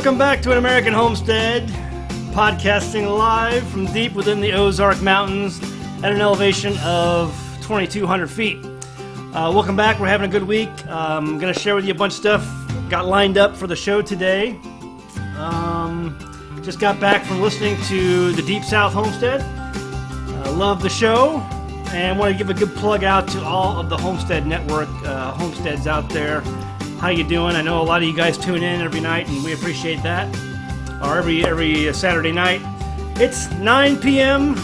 Welcome back to An American Homestead, podcasting live from deep within the Ozark Mountains at an elevation of 2,200 feet. Welcome back. We're having a good week. I'm going to share with you a bunch of stuff got lined up for the show today. Just got back from listening to the Deep South Homestead. Love the show, and want to give a good plug out to all of the Homestead Network homesteads out there. How you doing? I know a lot of you guys tune in every night, and we appreciate that. Or every Saturday night. It's 9 p.m.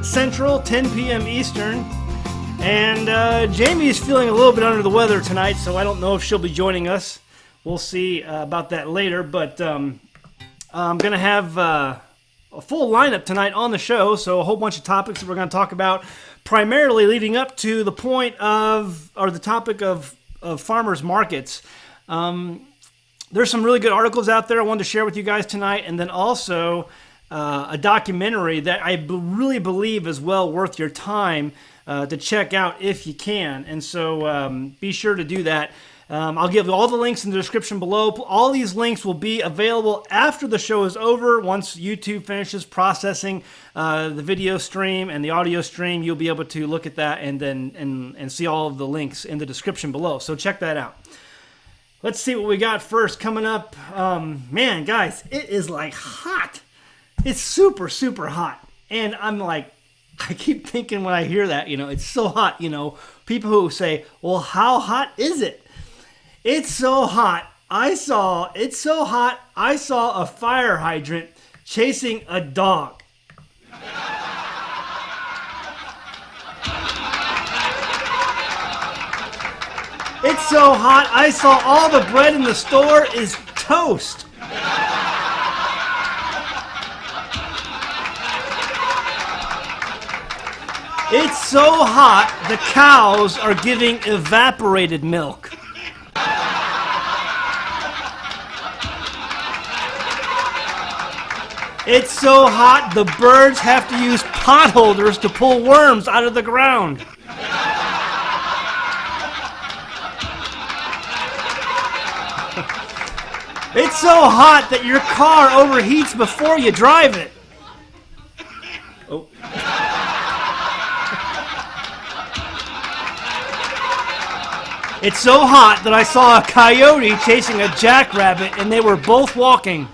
Central, 10 p.m. Eastern, and Jamie's feeling a little bit under the weather tonight, so I don't know if she'll be joining us. We'll see about that later, but I'm going to have a full lineup tonight on the show, so a whole bunch of topics that we're going to talk about, primarily leading up to the point of, or the topic of farmers markets. There's some really good articles out there I wanted to share with you guys tonight, and then also a documentary that I really believe is well worth your time to check out if you can, and so be sure to do that. I'll give all the links in the description below. All these links will be available after the show is over. Once YouTube finishes processing the video stream and the audio stream, you'll be able to look at that and then and see all of the links in the description below. So check that out. Let's see what we got first coming up. Man, guys, it is like hot. It's super, super hot. And I'm like, I keep thinking when I hear that, it's so hot, people who say, well, how hot is it? It's so hot. I saw a fire hydrant chasing a dog. It's so hot. I saw all the bread in the store is toast. It's so hot, the cows are giving evaporated milk. It's so hot, the birds have to use pot holders to pull worms out of the ground. It's so hot that your car overheats before you drive it. Oh. It's so hot that I saw a coyote chasing a jackrabbit and they were both walking.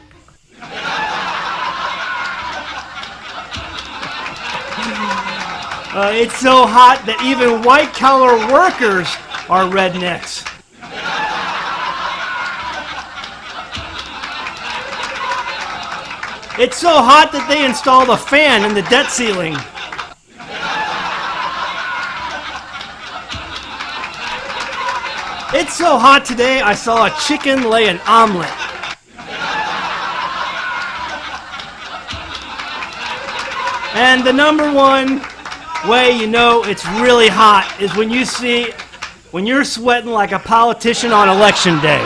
It's so hot that even white-collar workers are rednecks. It's so hot that they installed a fan in the debt ceiling. It's so hot today, I saw a chicken lay an omelet. And the number one way you know it's really hot is when you're sweating like a politician on election day.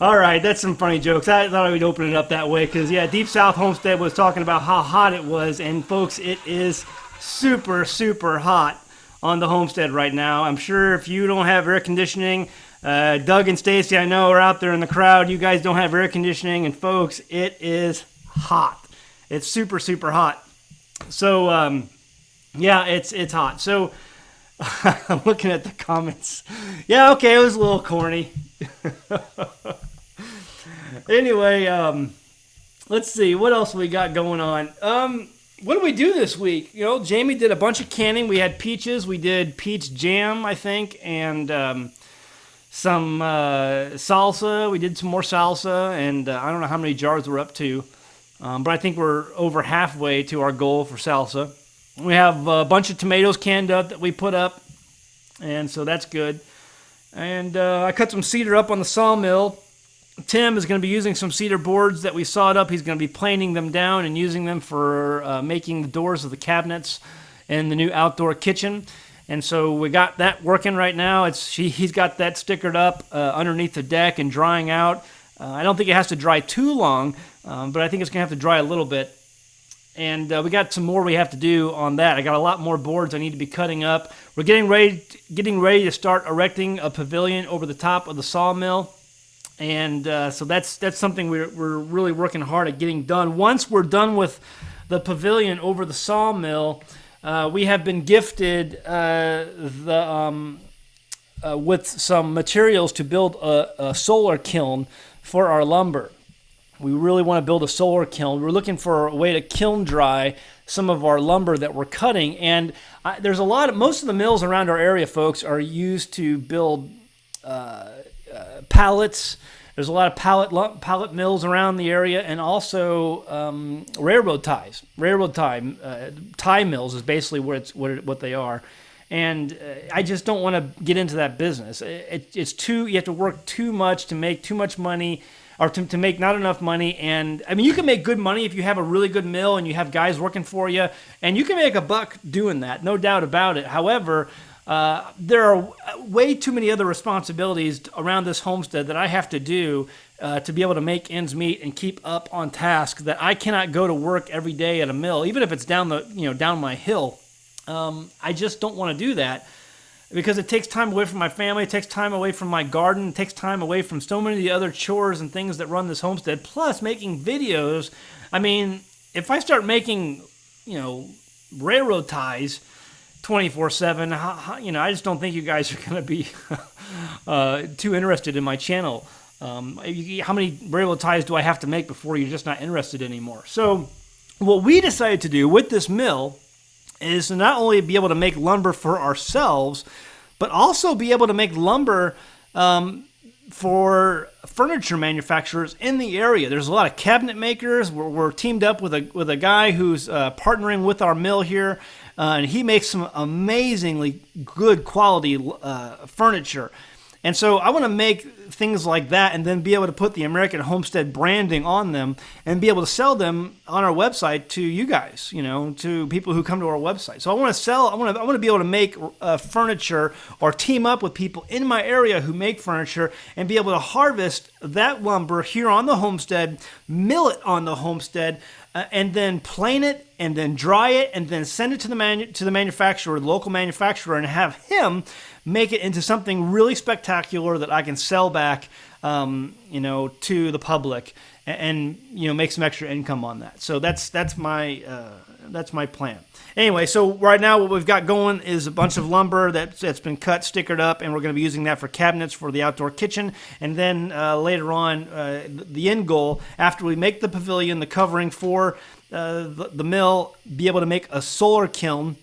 All right, that's some funny jokes. I thought I would open it up that way because, Deep South Homestead was talking about how hot it was, and folks, it is super, super hot on the homestead right now. I'm sure if you don't have air conditioning, Doug and Stacy, I know, are out there in the crowd. You guys don't have air conditioning, and folks, it is hot. It's super, super hot. So, it's hot. So, I'm looking at the comments. Yeah, okay, it was a little corny. Anyway, let's see. What else we got going on? What did we do this week? Jamie did a bunch of canning. We had peaches. We did peach jam, I think, and some salsa. We did some more salsa, and I don't know how many jars we're up to, but I think we're over halfway to our goal for salsa. We have a bunch of tomatoes canned up that we put up, and so that's good. And I cut some cedar up on the sawmill. Tim is going to be using some cedar boards that we sawed up. He's going to be planing them down and using them for making the doors of the cabinets in the new outdoor kitchen. And so we got that working right now. He's got that stickered up underneath the deck and drying out. I don't think it has to dry too long, but I think it's going to have to dry a little bit. And we got some more we have to do on that. I got a lot more boards I need to be cutting up. We're getting ready to start erecting a pavilion over the top of the sawmill. And so that's something we're really working hard at getting done. Once we're done with the pavilion over the sawmill, we have been gifted with some materials to build a solar kiln for our lumber. We really want to build a solar kiln. We're looking for a way to kiln dry some of our lumber that we're cutting. And there's most of the mills around our area, folks, are used to build pallets. There's a lot of pallet mills around the area, and also railroad ties. Railroad tie mills is basically what they are. And I just don't want to get into that business. You have to work too much to make too much money, or to make not enough money. And I mean, you can make good money if you have a really good mill and you have guys working for you, and you can make a buck doing that, no doubt about it. However, there are way too many other responsibilities around this homestead that I have to do to be able to make ends meet and keep up on task, that I cannot go to work every day at a mill, even if it's down my hill. I just don't want to do that, because it takes time away from my family, it takes time away from my garden, it takes time away from so many of the other chores and things that run this homestead, plus making videos. I mean, if I start making, railroad ties 24/7, I just don't think you guys are going to be too interested in my channel. How many railroad ties do I have to make before you're just not interested anymore? So what we decided to do with this mill is to not only be able to make lumber for ourselves, but also be able to make lumber for furniture manufacturers in the area. There's a lot of cabinet makers. We're teamed up with a guy who's partnering with our mill here, and he makes some amazingly good quality furniture. And so I want to make things like that, and then be able to put the American Homestead branding on them, and be able to sell them on our website to you guys, to people who come to our website. So I want to be able to make furniture, or team up with people in my area who make furniture, and be able to harvest that lumber here on the homestead, mill it on the homestead, and then plane it, and then dry it, and then send it to the manufacturer, the local manufacturer, and have him make it into something really spectacular that I can sell back, to the public, and make some extra income on that. So that's my plan. Anyway, so right now what we've got going is a bunch of lumber that's been cut, stickered up, and we're going to be using that for cabinets for the outdoor kitchen. And then later on, the end goal, after we make the pavilion, the covering for the mill, be able to make a solar kiln.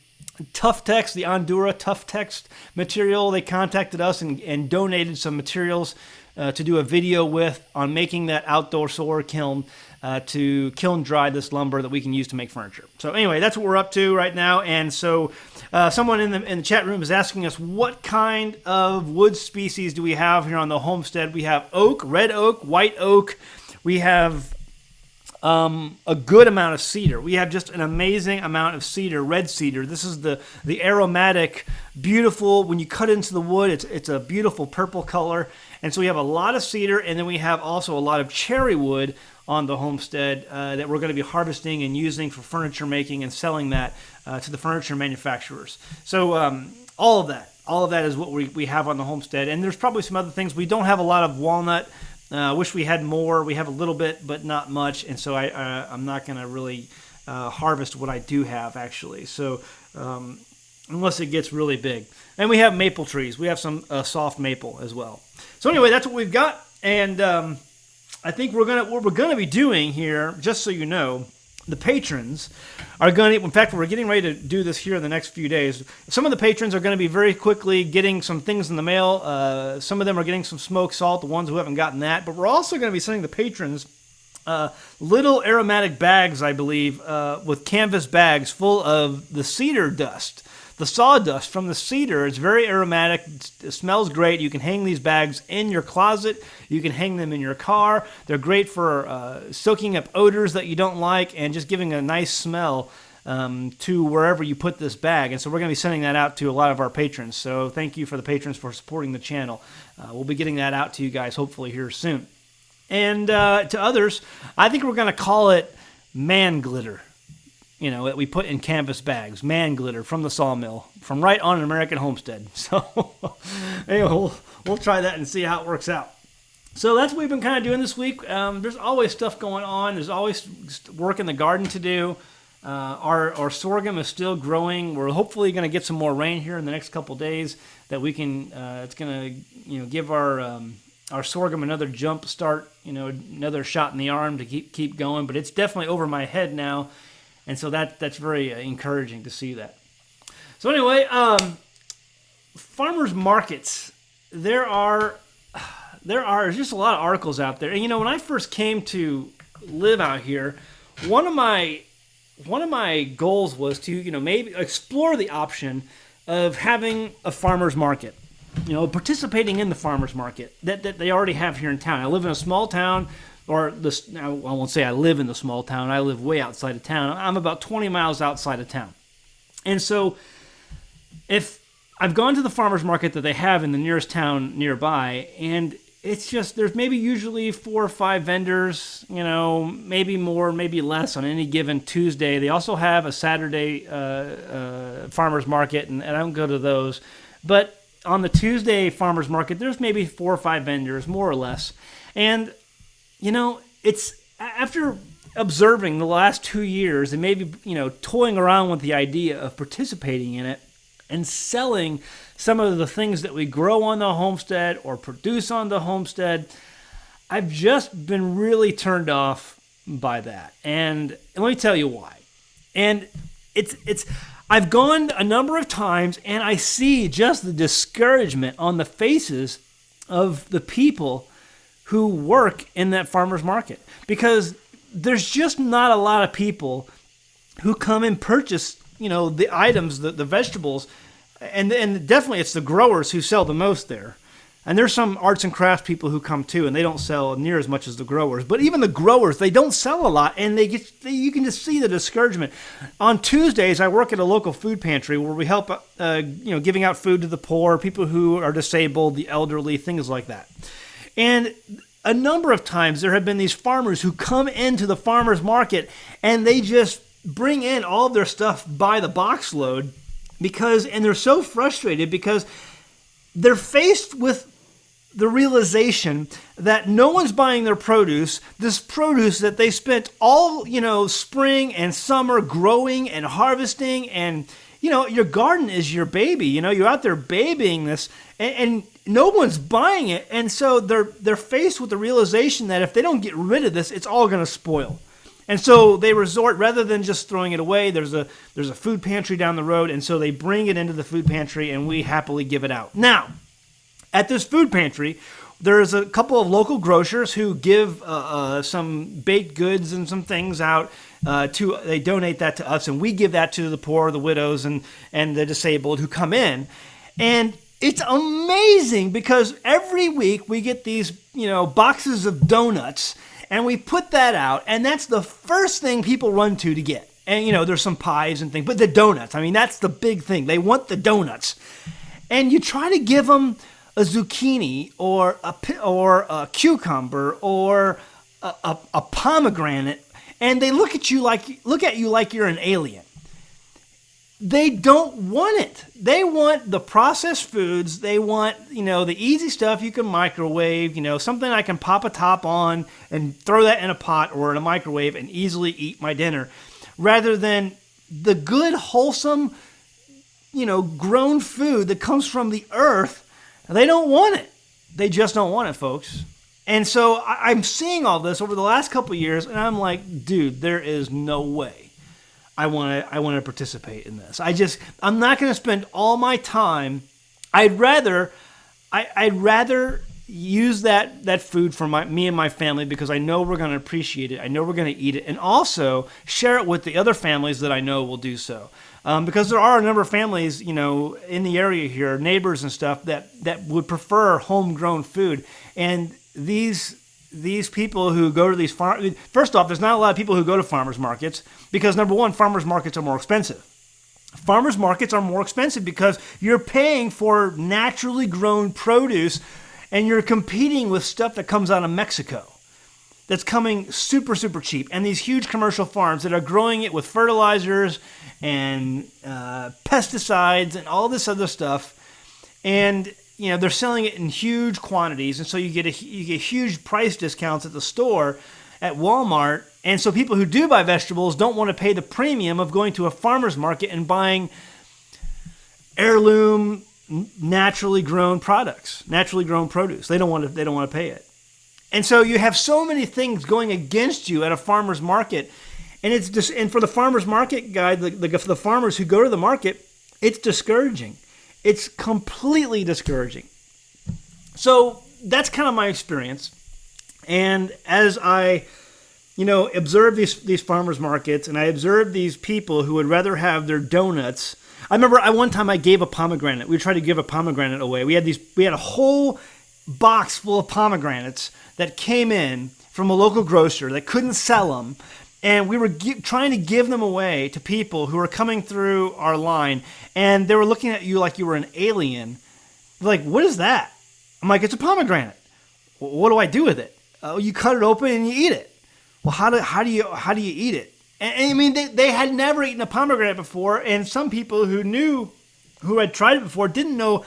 Tuftex, the Ondura Tuftex material, they contacted us and donated some materials to do a video on making that outdoor solar kiln to kiln dry this lumber that we can use to make furniture. So anyway, that's what we're up to right now. And so someone in the chat room is asking us, what kind of wood species do we have here on the homestead? We have oak, red oak, white oak. We have a good amount of cedar. We have just an amazing amount of cedar, red cedar. This is the aromatic, beautiful, when you cut into the wood, it's a beautiful purple color. And so we have a lot of cedar, and then we have also a lot of cherry wood on the homestead that we're going to be harvesting and using for furniture making and selling that to the furniture manufacturers. So all of that is what we have on the homestead. And there's probably some other things. We don't have a lot of walnut. I wish we had more. We have a little bit, but not much. And so I'm not going to really harvest what I do have, actually. So unless it gets really big. And we have maple trees. We have some soft maple as well. So anyway, that's what we've got. And I think what we're going to be doing here, just so you know, the patrons are going to, in fact, we're getting ready to do this here in the next few days. Some of the patrons are going to be very quickly getting some things in the mail. Some of them are getting some smoked salt, the ones who haven't gotten that. But we're also going to be sending the patrons little aromatic bags, I believe, with canvas bags full of the cedar dust. The sawdust from the cedar is very aromatic. It smells great. You can hang these bags in your closet. You can hang them in your car. They're great for soaking up odors that you don't like and just giving a nice smell to wherever you put this bag. And so we're going to be sending that out to a lot of our patrons. So thank you for the patrons for supporting the channel. We'll be getting that out to you guys hopefully here soon. And to others, I think we're going to call it man glitter. that we put in canvas bags, man glitter from the sawmill, from right on an American homestead. So anyway, we'll try that and see how it works out. So that's what we've been kind of doing this week. There's always stuff going on. There's always work in the garden to do. Our sorghum is still growing. We're hopefully going to get some more rain here in the next couple days that we can. It's going to give our sorghum another jump start. Another shot in the arm to keep going. But it's definitely over my head now, and so that's very encouraging to see that. So anyway, farmers markets. There's just a lot of articles out there. And when I first came to live out here, one of my goals was to maybe explore the option of having a farmers market, participating in the farmers market that they already have here in town. I live in a small town, I won't say I live in the small town. I live way outside of town. I'm about 20 miles outside of town. And so if I've gone to the farmers market that they have in the nearest town nearby, and it's just, there's maybe usually 4 or 5 vendors, maybe more, maybe less on any given Tuesday. They also have a Saturday farmers market, and I don't go to those. But on the Tuesday farmers market, there's maybe 4 or 5 vendors, more or less. And, it's after observing the last 2 years and maybe, toying around with the idea of participating in it and selling some of the things that we grow on the homestead or produce on the homestead, I've just been really turned off by that. And let me tell you why. And I've gone a number of times and I see just the discouragement on the faces of the people who work in that farmer's market, because there's just not a lot of people who come and purchase, the items, the vegetables. And definitely it's the growers who sell the most there. And there's some arts and crafts people who come too, and they don't sell near as much as the growers. But even the growers, they don't sell a lot, and you can just see the discouragement. On Tuesdays, I work at a local food pantry where we help, giving out food to the poor, people who are disabled, the elderly, things like that. And a number of times there have been these farmers who come into the farmers market, and they just bring in all of their stuff by the box load. And they're so frustrated because they're faced with the realization that no one's buying their produce, this produce that they spent all, spring and summer growing and harvesting. And, your garden is your baby. You're out there babying this and no one's buying it. And so they're faced with the realization that if they don't get rid of this, it's all going to spoil. And so they resort, rather than just throwing it away, there's a food pantry down the road, and so they bring it into the food pantry, and we happily give it out. Now, at this food pantry, there's a couple of local grocers who give some baked goods and some things out. They donate that to us, and we give that to the poor, the widows, and the disabled who come in. And it's amazing because every week we get these, boxes of donuts. And we put that out, and that's the first thing people run to get. And, there's some pies and things, but the donuts, that's the big thing. They want the donuts. And you try to give them a zucchini or a cucumber or a pomegranate, and they look at you like you're an alien. They don't want it. They want the processed foods. They want, the easy stuff you can microwave, something I can pop a top on and throw that in a pot or in a microwave and easily eat my dinner, rather than the good, wholesome, grown food that comes from the earth. They don't want it. They just don't want it, folks. And so I'm seeing all this over the last couple of years, and I'm like, dude, there is no way I want to participate in this. I'm not going to spend all my time. I'd rather use that food for me and my family, because I know we're going to appreciate it. I know we're going to eat it, and also share it with the other families that I know will do so. Because there are a number of families, in the area here, neighbors and stuff that would prefer homegrown food. And these people who go to these first off, there's not a lot of people who go to farmers markets because, number one, farmers markets are more expensive. Farmers markets are more expensive because you're paying for naturally grown produce and you're competing with stuff that comes out of Mexico. that's coming super, super cheap. And these huge commercial farms that are growing it with fertilizers and pesticides and all this other stuff. And, they're selling it in huge quantities. And so you get huge price discounts at the store, at Walmart. And so people who do buy vegetables don't want to pay the premium of going to a farmer's market and buying heirloom, naturally grown products, naturally grown produce. They don't want to pay it. And so you have so many things going against you at a farmer's market, and and for the farmer's market guy, the farmers who go to the market, it's discouraging. It's completely discouraging. So that's kind of my experience. And as I, observe these farmers markets, and I observe these people who would rather have their donuts. I remember one time I gave a pomegranate. We tried to give a pomegranate away. We had a whole box full of pomegranates that came in from a local grocer that couldn't sell them, and we were trying to give them away to people who were coming through our line, and they were looking at you like you were an alien. They're like, "What is that?" I'm like, "It's a pomegranate." "Well, what do I do with it?" "Oh, you cut it open and you eat it." "Well, how do you eat it?" And I mean, they had never eaten a pomegranate before, and some people who had tried it before didn't know.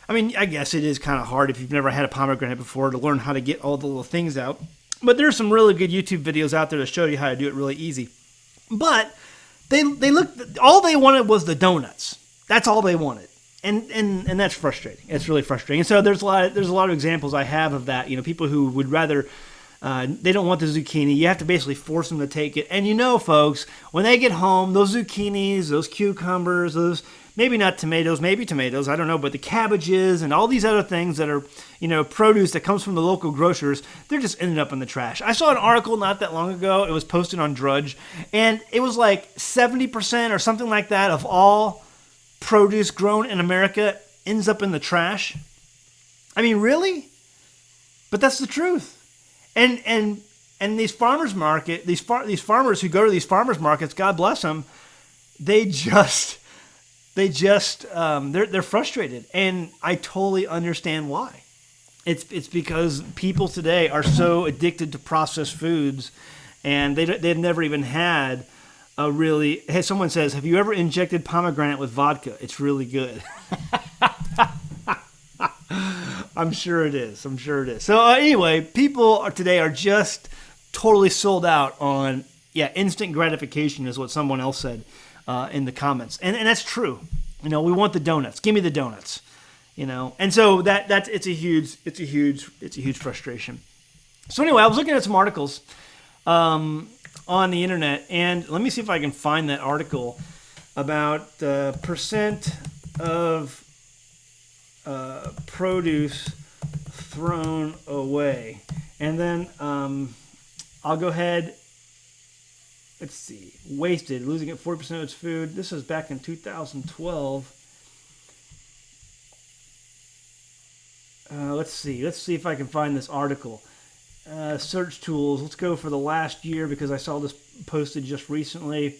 I mean, I guess it is kind of hard if you've never had a pomegranate before to learn how to get all the little things out. But there's some really good YouTube videos out there to show you how to do it really easy. But they looked, all they wanted was the donuts. That's all they wanted. And that's frustrating. It's really frustrating. And so there's a lot of examples I have of that. People who would rather they don't want the zucchini. You have to basically force them to take it. And folks, when they get home, those zucchinis, those cucumbers, those maybe not tomatoes, maybe tomatoes, I don't know, but the cabbages and all these other things that are, produce that comes from the local grocers, they're just ending up in the trash. I saw an article not that long ago. It was posted on Drudge, and it was like 70% or something like that of all produce grown in America ends up in the trash. I mean, really? But that's the truth. And these farmers market, these farmers who go to these farmers markets, God bless them, they're frustrated, and I totally understand why. It's because people today are so addicted to processed foods, and they've never even had a really. Hey, someone says, "Have you ever injected pomegranate with vodka? It's really good." I'm sure it is. So anyway, people today are just totally sold out on instant gratification is what someone else said in the comments, and that's true. We want the donuts. Give me the donuts. And so it's a huge frustration. So anyway, I was looking at some articles on the internet, and let me see if I can find that article about the percent of produce thrown away, and then I'll go ahead. Let's see, wasted, losing at 40% of its food. This was back in 2012. Let's see if I can find this article. Search tools. Let's go for the last year because I saw this posted just recently.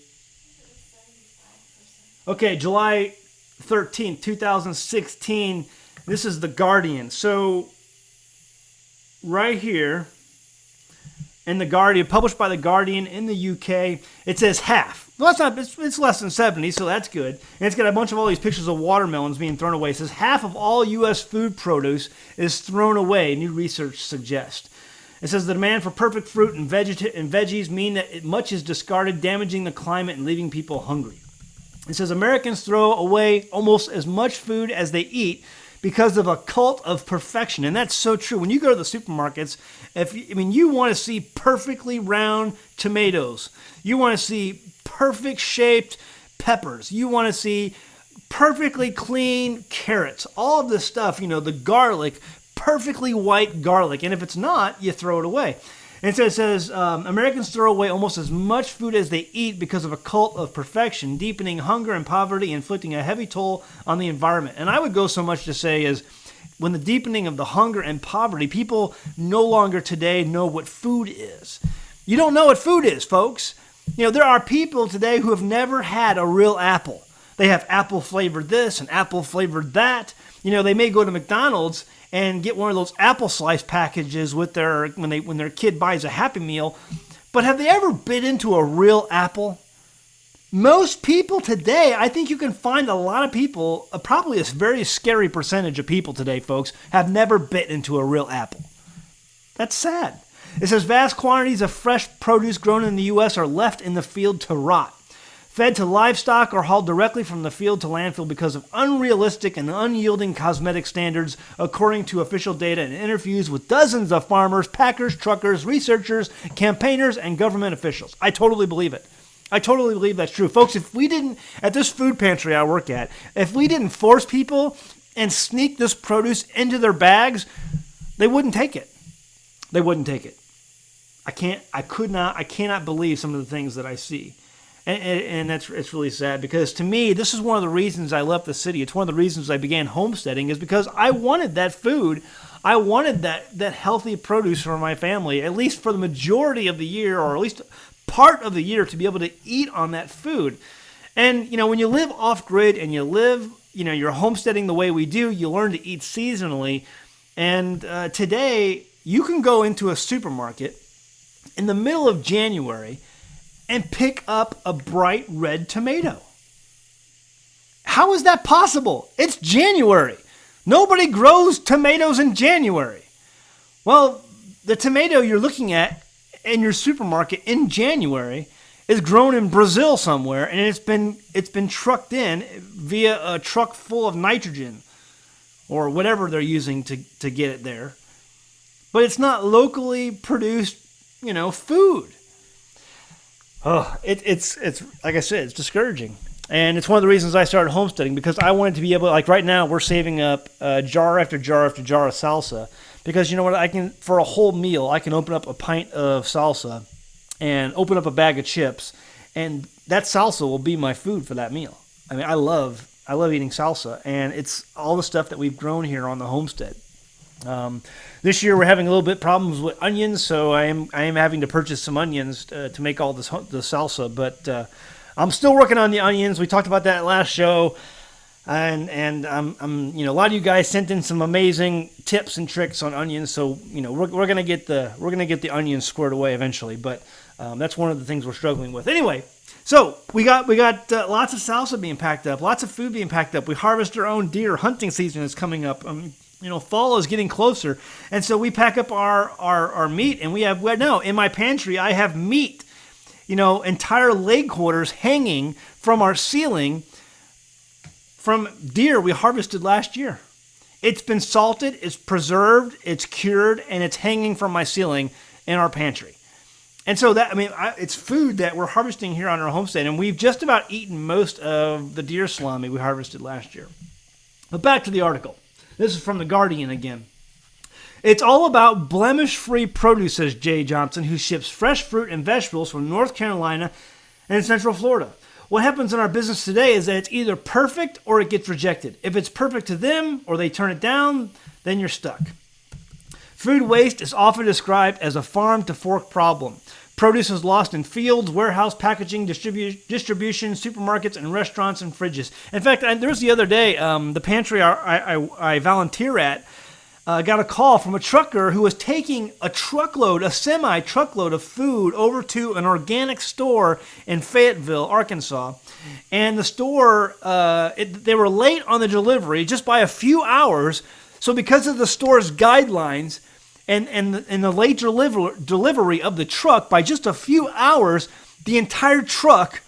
Okay, July 13th, 2016. This is The Guardian. So right here in The Guardian, published by The Guardian in the UK, it says half. Well, that's not. It's less than 70, so that's good. And it's got a bunch of all these pictures of watermelons being thrown away. It says half of all U.S. food produce is thrown away, new research suggests. It says the demand for perfect fruit and veggies mean that much is discarded, damaging the climate and leaving people hungry. It says Americans throw away almost as much food as they eat because of a cult of perfection. And that's so true. When you go to the supermarkets, you want to see perfectly round tomatoes. You want to see perfect shaped peppers. You want to see perfectly clean carrots. All of this stuff, the garlic, perfectly white garlic. And if it's not, you throw it away. And so it says Americans throw away almost as much food as they eat because of a cult of perfection, deepening hunger and poverty, inflicting a heavy toll on the environment. And I would go so much to say is when the deepening of the hunger and poverty, people no longer today know what food is. You don't know what food is, folks. There are people today who have never had a real apple. They have apple flavored this and apple flavored that. They may go to McDonald's and get one of those apple slice packages with when their kid buys a Happy Meal. But have they ever bit into a real apple? Most people today, I think you can find a lot of people, probably a very scary percentage of people today, folks, have never bit into a real apple. That's sad. It says vast quantities of fresh produce grown in the U.S. are left in the field to rot. Fed to livestock or hauled directly from the field to landfill because of unrealistic and unyielding cosmetic standards, according to official data and interviews with dozens of farmers, packers, truckers, researchers, campaigners, and government officials. I totally believe it. I totally believe that's true. Folks, if we didn't, at this food pantry I work at, if we didn't force people and sneak this produce into their bags, they wouldn't take it. They wouldn't take it. I cannot believe some of the things that I see. And it's really sad, because to me, this is one of the reasons I left the city. It's one of the reasons I began homesteading, is because I wanted that food. I wanted that healthy produce for my family, at least for the majority of the year, or at least part of the year, to be able to eat on that food. And, when you live off-grid and you live, you're homesteading the way we do, you learn to eat seasonally. And today, you can go into a supermarket in the middle of January and pick up a bright red tomato. How is that possible? It's January. Nobody grows tomatoes in January. Well, the tomato you're looking at in your supermarket in January is grown in Brazil somewhere, and it's been trucked in via a truck full of nitrogen or whatever they're using to get it there. But it's not locally produced, food. Oh, it's like I said, it's discouraging. And it's one of the reasons I started homesteading, because I wanted to be able, like right now, we're saving up jar after jar after jar of salsa. Because you know what, for a whole meal, I can open up a pint of salsa and open up a bag of chips, and that salsa will be my food for that meal. I mean, I love eating salsa, and it's all the stuff that we've grown here on the homestead. This year we're having a little bit problems with onions, so I am having to purchase some onions to make all the salsa. But I'm still working on the onions. We talked about that last show, and I'm a lot of you guys sent in some amazing tips and tricks on onions. So we're gonna get the onions squared away eventually. But that's one of the things we're struggling with. Anyway. So we got lots of salsa being packed up, lots of food being packed up. We harvest our own deer. Hunting season is coming up. Fall is getting closer, and so we pack up our meat, and in my pantry I have meat, entire leg quarters hanging from our ceiling from deer we harvested last year. It's been salted, it's preserved, it's cured, and it's hanging from my ceiling in our pantry. And so it's food that we're harvesting here on our homestead, and we've just about eaten most of the deer salami we harvested last year. But back to the article. This is from The Guardian again. It's all about blemish-free produce, says Jay Johnson, who ships fresh fruit and vegetables from North Carolina and Central Florida. What happens in our business today is that it's either perfect or it gets rejected. If it's perfect to them or they turn it down, then you're stuck. Food waste is often described as a farm-to-fork problem. Produce is lost in fields, warehouse, packaging, distribution, supermarkets, and restaurants and fridges. In fact, there was the other day, the pantry I volunteer at got a call from a trucker who was taking a semi-truckload of food over to an organic store in Fayetteville, Arkansas. And the store, they were late on the delivery just by a few hours. So because of the store's guidelines, and the late delivery of the truck by just a few hours, the entire truck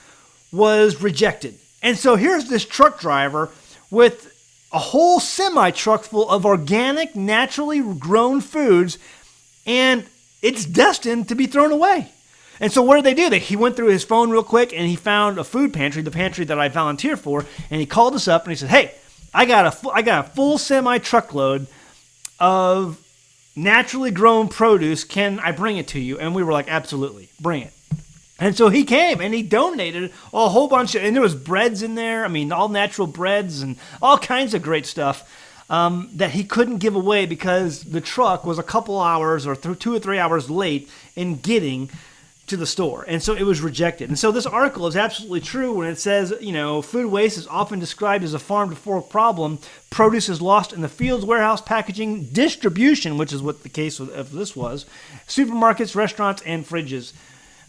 was rejected. And so here's this truck driver with a whole semi-truck full of organic, naturally grown foods, and it's destined to be thrown away. And so what did they do? He went through his phone real quick, and he found a food pantry, the pantry that I volunteer for, and he called us up, and he said, "Hey, I got a full semi-truckload of naturally grown produce. Can I bring it to you?" And we were like, "Absolutely, bring it." And so he came and he donated a whole bunch and there was breads in there. I mean, all natural breads and all kinds of great stuff that he couldn't give away because the truck was a couple hours or 2 or 3 hours late in getting to the store. And so it was rejected. And so this article is absolutely true when it says, food waste is often described as a farm-to-fork problem. Produce is lost in the fields, warehouse, packaging, distribution, which is what the case of this was, supermarkets, restaurants, and fridges.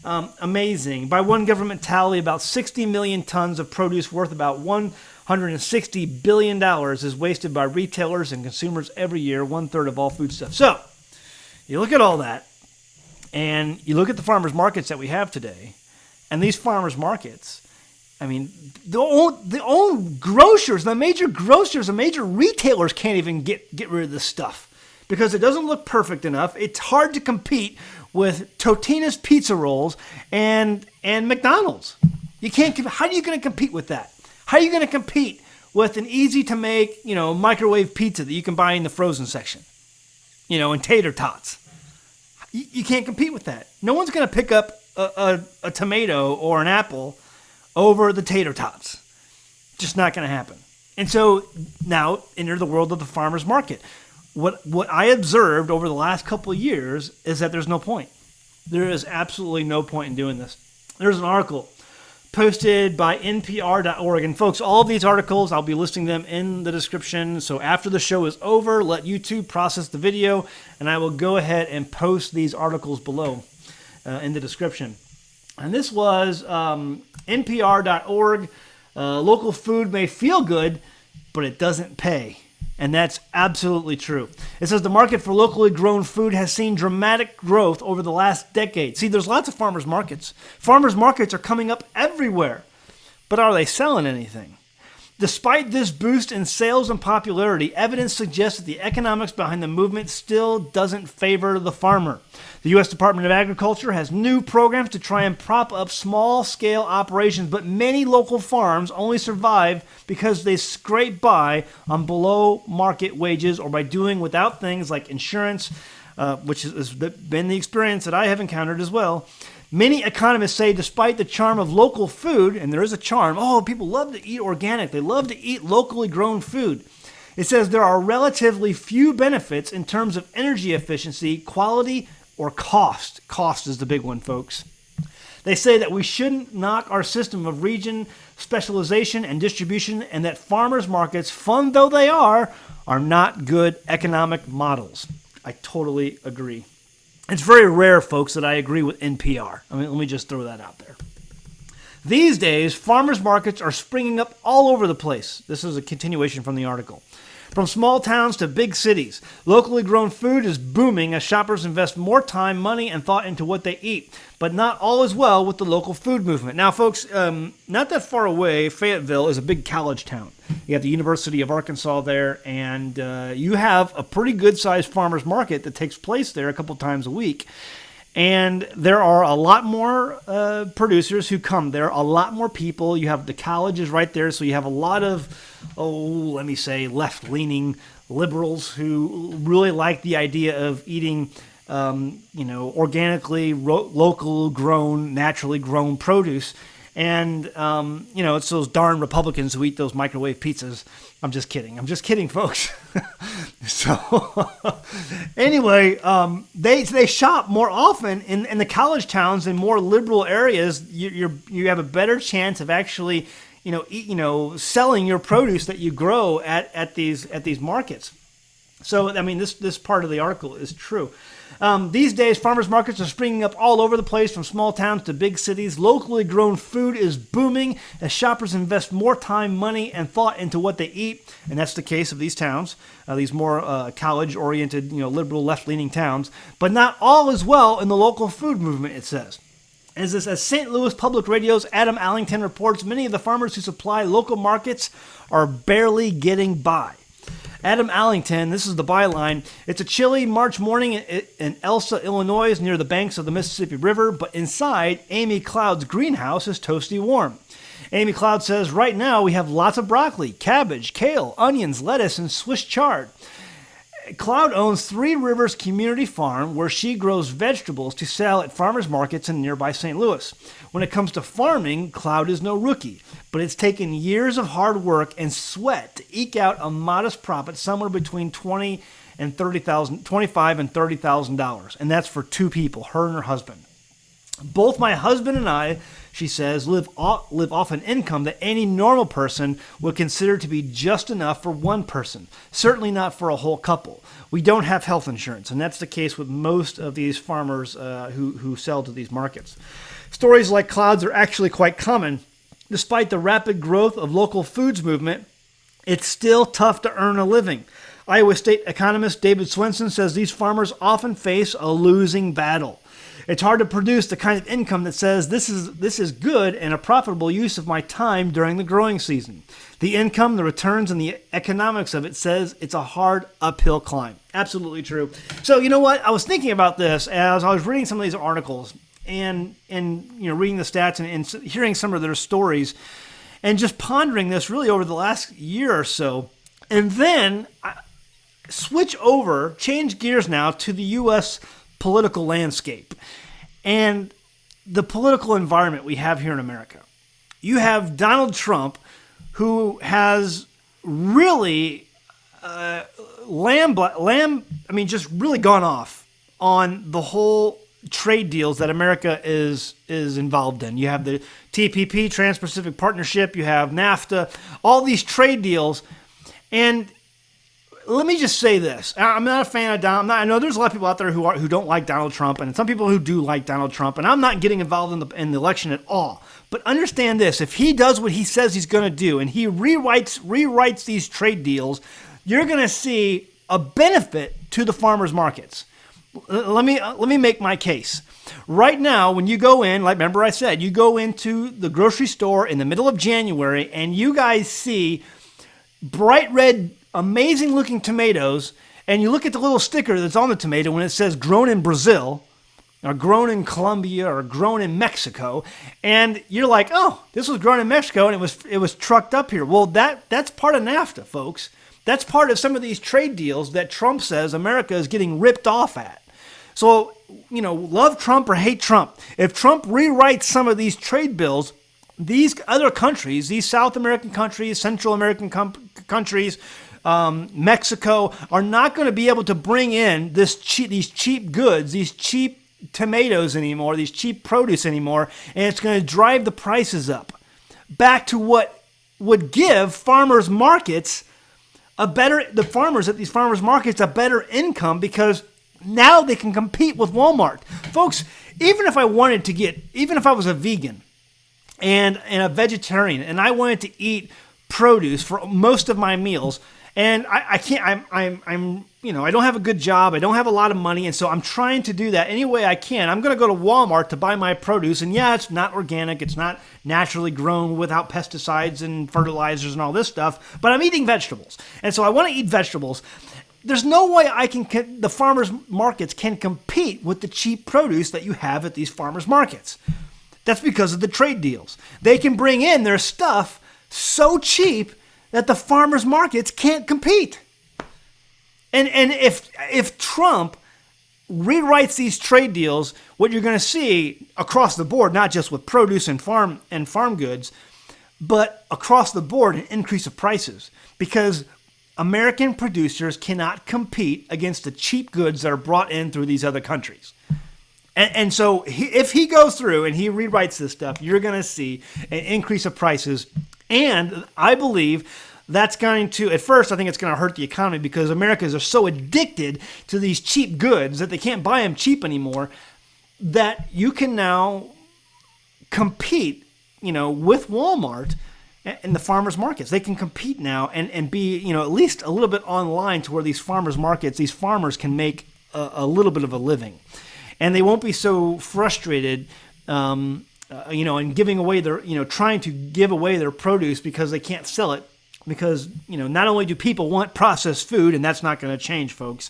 Amazing. By one government tally, about 60 million tons of produce worth about $160 billion is wasted by retailers and consumers every year, 1/3 of all foodstuffs. So, you look at all that, and you look at the farmers markets that we have today, and these farmers markets, I mean, the own grocers, the major grocers, the major retailers can't even get rid of this stuff because it doesn't look perfect enough. It's hard to compete with Totino's pizza rolls and McDonald's. You can't. How are you going to compete with that? How are you going to compete with an easy to make, microwave pizza that you can buy in the frozen section, and tater tots? You can't compete with that. No one's going to pick up a tomato or an apple over the tater tots. Just not going to happen. And so now enter the world of the farmer's market. What I observed over the last couple of years is that there's no point. There is absolutely no point in doing this. There's an article posted by NPR.org. And folks, all of these articles, I'll be listing them in the description. So after the show is over, let YouTube process the video, and I will go ahead and post these articles below in the description. And this was NPR.org. Local food may feel good, but it doesn't pay. And that's absolutely true. It says the market for locally grown food has seen dramatic growth over the last decade. See, there's lots of farmers markets. Farmers markets are coming up everywhere. But are they selling anything? Despite this boost in sales and popularity, evidence suggests that the economics behind the movement still doesn't favor the farmer. The U.S. Department of Agriculture has new programs to try and prop up small-scale operations, but many local farms only survive because they scrape by on below-market wages or by doing without things like insurance, which has been the experience that I have encountered as well. Many economists say despite the charm of local food, and there is a charm, people love to eat organic, they love to eat locally grown food. It says there are relatively few benefits in terms of energy efficiency, quality, or cost. Cost is the big one, folks. They say that we shouldn't knock our system of region, specialization, and distribution, and that farmers markets, fun though they are not good economic models. I totally agree. It's very rare, folks, that I agree with NPR. Let me just throw that out there. These days, farmers markets are springing up all over the place. This is a continuation from the article. From small towns to big cities, locally grown food is booming as shoppers invest more time, money, and thought into what they eat. But not all is well with the local food movement. Now, folks, not that far away, Fayetteville is a big college town. You have the University of Arkansas there, and you have a pretty good-sized farmer's market that takes place there a couple times a week. And there are a lot more producers who come there, a lot more people. You have the colleges right there, so you have a lot of, left-leaning liberals who really like the idea of eating, organically, local grown, naturally grown produce. And, it's those darn Republicans who eat those microwave pizzas. I'm just kidding, folks. So, anyway, they shop more often in the college towns in more liberal areas. You have a better chance of actually, selling your produce that you grow at these markets. So, this part of the article is true. These days, farmers markets are springing up all over the place, from small towns to big cities. Locally grown food is booming as shoppers invest more time, money, and thought into what they eat. And that's the case of these towns, these more college-oriented, liberal, left-leaning towns. But not all is well in the local food movement, it says. As St. Louis Public Radio's Adam Allington reports, many of the farmers who supply local markets are barely getting by. Adam Allington, this is the byline. It's a chilly March morning in Elsa, Illinois, near the banks of the Mississippi River, but inside, Amy Cloud's greenhouse is toasty warm. Amy Cloud says, right now we have lots of broccoli, cabbage, kale, onions, lettuce, and Swiss chard. Cloud owns Three Rivers Community Farm, where she grows vegetables to sell at farmers markets in nearby St. Louis. When it comes to farming, Cloud is no rookie, but it's taken years of hard work and sweat to eke out a modest profit somewhere between $25,000 and $30,000, and that's for two people, her and her husband. Both my husband and I, she says, live off an income that any normal person would consider to be just enough for one person, certainly not for a whole couple. We don't have health insurance, and that's the case with most of these farmers who sell to these markets. Stories like Cloud's are actually quite common. Despite the rapid growth of local foods movement, it's still tough to earn a living. Iowa State economist David Swenson says these farmers often face a losing battle. It's hard to produce the kind of income that says this is good and a profitable use of my time during the growing season. The income, the returns, and the economics of it says it's a hard uphill climb. Absolutely true. So you know what? I was thinking about this as I was reading some of these articles and reading the stats and hearing some of their stories and just pondering this really over the last year or so. And then change gears now to the U.S. political landscape and the political environment we have here in America. You have Donald Trump, who has really just really gone off on the whole trade deals that America is involved in. You have the TPP, Trans-Pacific Partnership, you have NAFTA, all these trade deals. And let me just say this. I'm not a fan of Donald. I know there's a lot of people out there who don't like Donald Trump, and some people who do like Donald Trump, and I'm not getting involved in the election at all. But understand this. If he does what he says he's going to do, and he rewrites these trade deals, you're going to see a benefit to the farmers' markets. Let me make my case. Right now, when you go in, like remember I said, you go into the grocery store in the middle of January, and you guys see bright red, amazing looking tomatoes, and you look at the little sticker that's on the tomato when it says grown in Brazil, or grown in Colombia, or grown in Mexico, and you're like, oh, this was grown in Mexico, and it was trucked up here. Well, that's part of NAFTA, folks. That's part of some of these trade deals that Trump says America is getting ripped off at. So, love Trump or hate Trump. If Trump rewrites some of these trade bills, these other countries, these South American countries, Central American countries, Mexico, are not going to be able to bring in these cheap goods, these cheap tomatoes anymore, these cheap produce anymore, and it's going to drive the prices up. Back to what would give farmers markets the farmers at these farmers markets a better income, because now they can compete with Walmart. Folks, even if I was a vegan and a vegetarian and I wanted to eat produce for most of my meals, and I don't have a good job, I don't have a lot of money, and so I'm trying to do that any way I can. I'm going to go to Walmart to buy my produce, and yeah, it's not organic, it's not naturally grown without pesticides and fertilizers and all this stuff, but I'm eating vegetables, and so I want to eat vegetables. There's no way the farmers markets can compete with the cheap produce that you have at these farmers markets. That's because of the trade deals. They can bring in their stuff so cheap that the farmers markets can't compete. And if Trump rewrites these trade deals, what you're going to see across the board, not just with produce and farm goods, but across the board, an increase of prices, because American producers cannot compete against the cheap goods that are brought in through these other countries. And so if he goes through and he rewrites this stuff, you're going to see an increase of prices. And I believe that's going to, at first, I think it's going to hurt the economy, because Americans are so addicted to these cheap goods that they can't buy them cheap anymore, that you can now compete, with Walmart in the farmers markets. They can compete now and be, at least a little bit online, to where these farmers markets, these farmers can make a little bit of a living. And they won't be so frustrated, in giving away trying to give away their produce because they can't sell it. Because, not only do people want processed food, and that's not going to change, folks,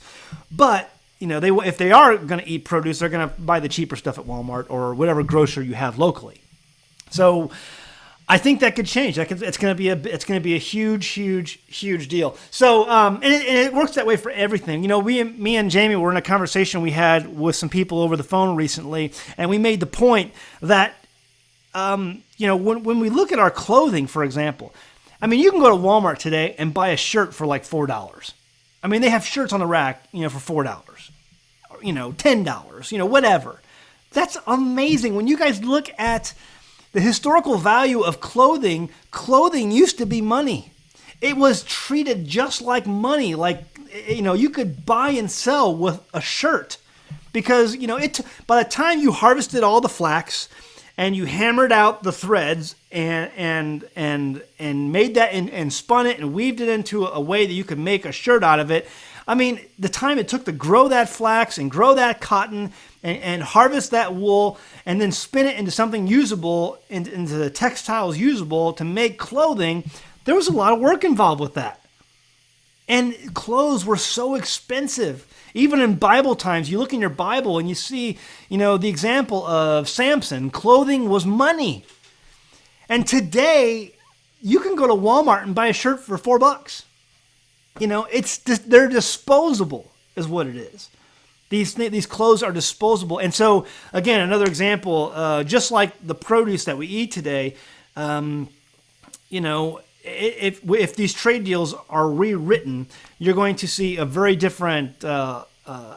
but, if they are going to eat produce, they're going to buy the cheaper stuff at Walmart or whatever grocer you have locally. So I think that could change. It's going to be a huge deal. So, and it works that way for everything. Me and Jamie were in a conversation we had with some people over the phone recently, and we made the point that, when we look at our clothing, for example, you can go to Walmart today and buy a shirt for like $4. They have shirts on the rack, for $4, $10, whatever. That's amazing. When you guys look at the historical value of clothing, clothing used to be money. It was treated just like money. Like, you could buy and sell with a shirt because, by the time you harvested all the flax and you hammered out the threads and made that and spun it and weaved it into a way that you could make a shirt out of it. I mean, the time it took to grow that flax and grow that cotton and harvest that wool and then spin it into something usable, into the textiles usable to make clothing, there was a lot of work involved with that. And clothes were so expensive. Even in Bible times, you look in your Bible and you see, the example of Samson. Clothing was money. And today, you can go to Walmart and buy a shirt for $4. They're disposable, is what it is. These clothes are disposable. And so, again, another example, just like the produce that we eat today, if these trade deals are rewritten, you're going to see a very different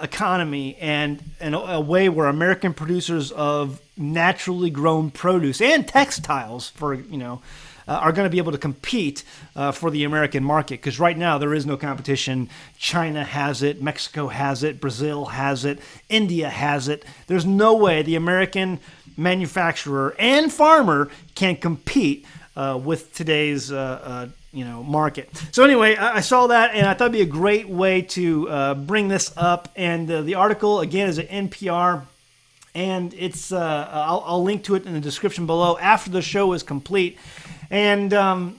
economy and a way where American producers of naturally grown produce and textiles are going to be able to compete for the American market, because right now there is no competition. China has it, Mexico has it, Brazil has it, India has it. There's no way the American manufacturer and farmer can compete with today's market. So anyway, I saw that and I thought it'd be a great way to bring this up. And the article again is at NPR. And it's I'll link to it in the description below after the show is complete. And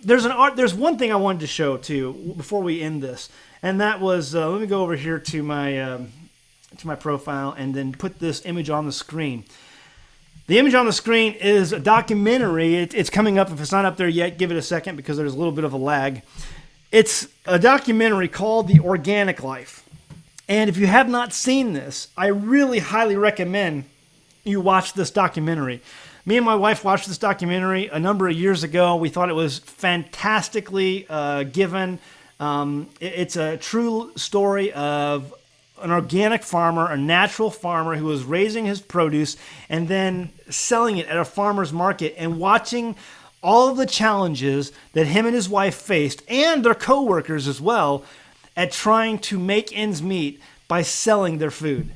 there's one thing I wanted to show too before we end this, and that was let me go over here to my profile and then put this image on the screen. The image on the screen is a documentary. It's coming up. If it's not up there yet, give it a second because there's a little bit of a lag. It's a documentary called The Organic Life. And if you have not seen this, I really highly recommend you watch this documentary. Me and my wife watched this documentary a number of years ago. We thought it was fantastically given. It's a true story of an organic farmer, a natural farmer who was raising his produce and then selling it at a farmer's market and watching all of the challenges that him and his wife faced and their co-workers as well at trying to make ends meet by selling their food.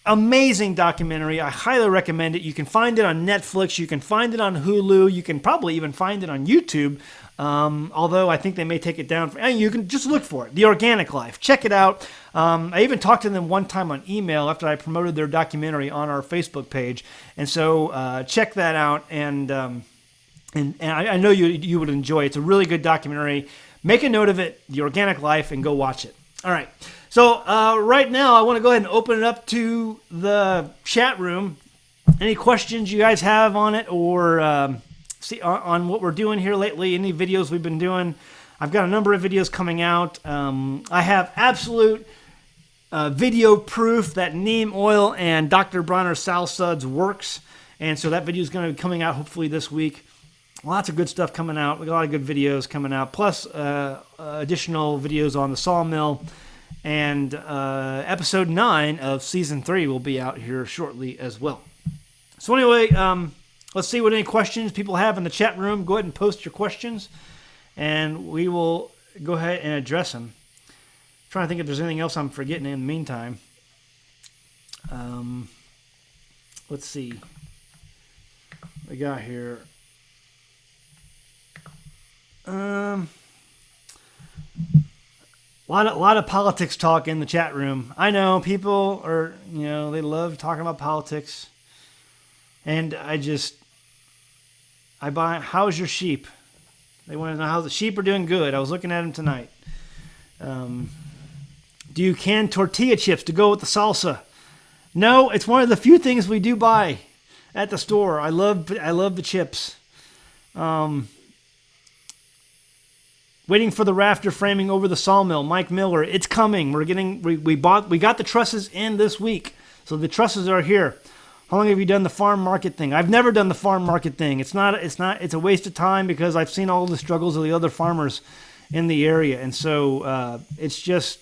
Amazing documentary. I highly recommend it. You can find it on Netflix. You can find it on Hulu. You can probably even find it on YouTube. Although I think they may take it down. You can just look for it. The Organic Life. Check it out. I even talked to them one time on email after I promoted their documentary on our Facebook page. And so check that out. And I know you would enjoy it. It's a really good documentary. Make a note of it, The Organic Life, and go watch it. All right. So right now, I want to go ahead and open it up to the chat room. Any questions you guys have on it, or see on what we're doing here lately? Any videos we've been doing? I've got a number of videos coming out. I have absolute video proof that neem oil and Dr. Bronner's Sal Suds works, and so that video is going to be coming out hopefully this week. Lots of good stuff coming out. We got a lot of good videos coming out, plus additional videos on the sawmill. And episode 9 of season 3 will be out here shortly as well. So anyway, let's see what any questions people have in the chat room. Go ahead and post your questions, and we will go ahead and address them. I'm trying to think if there's anything else I'm forgetting in the meantime. Let's see. What we got here. A lot of politics talk in the chat room. I know people are, they love talking about politics. And how's your sheep? They want to know how the sheep are doing. Good. I was looking at them tonight. Do you can tortilla chips to go with the salsa? No, it's one of the few things we do buy at the store. I love the chips. Waiting for the rafter framing over the sawmill. Mike Miller, it's coming. We got the trusses in this week, so the trusses are here. How long have you done the farm market thing? I've never done the farm market thing. It's a waste of time because I've seen all the struggles of the other farmers in the area, and so it's just